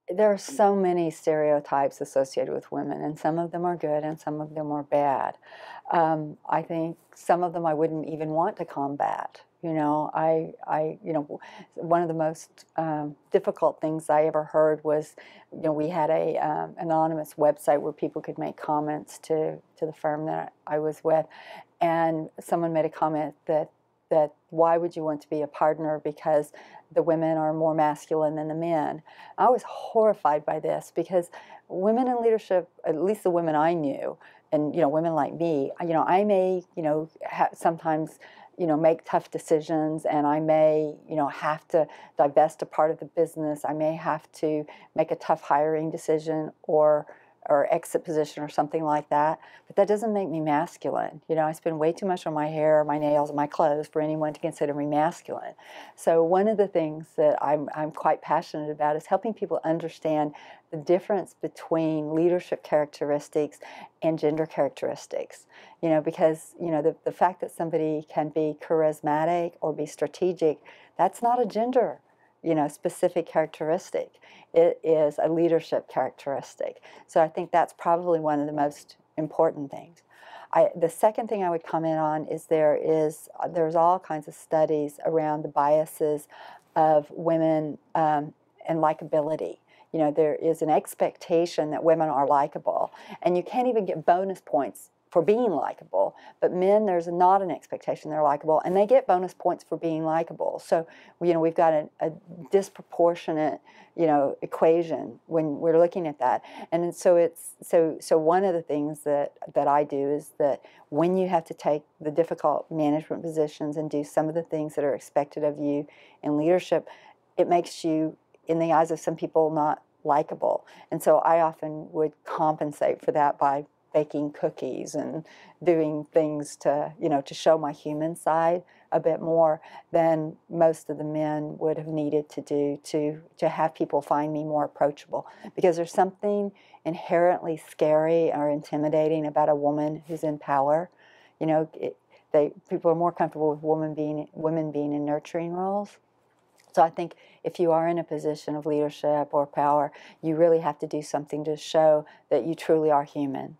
there are so many stereotypes associated with women, and some of them are good and some of them are bad. I think some of them I wouldn't even want to combat. One of the most difficult things I ever heard was, we had a anonymous website where people could make comments to the firm that I was with, and someone made a comment that why would you want to be a partner because the women are more masculine than the men. I was horrified by this because women in leadership, at least the women I knew, and women like me, I may sometimes make tough decisions, and I may have to divest a part of the business. I may have to make a tough hiring decision or exit position or something like that. But that doesn't make me masculine. I spend way too much on my hair, my nails, and my clothes for anyone to consider me masculine. So one of the things that I'm quite passionate about is helping people understand the difference between leadership characteristics and gender characteristics. Because the fact that somebody can be charismatic or be strategic, that's not a gender specific characteristic. It is a leadership characteristic. So I think that's probably one of the most important things. The second thing I would comment on is there's all kinds of studies around the biases of women and likability. There is an expectation that women are likable, and you can't even get bonus points for being likable. But men, there's not an expectation they're likable, and they get bonus points for being likable. So, we've got a disproportionate, equation when we're looking at that. And so one of the things that I do is that when you have to take the difficult management positions and do some of the things that are expected of you in leadership, it makes you, in the eyes of some people, not likable. And so I often would compensate for that by baking cookies and doing things to show my human side a bit more than most of the men would have needed to do to have people find me more approachable. Because there's something inherently scary or intimidating about a woman who's in power. People are more comfortable with women being in nurturing roles. So I think if you are in a position of leadership or power, you really have to do something to show that you truly are human.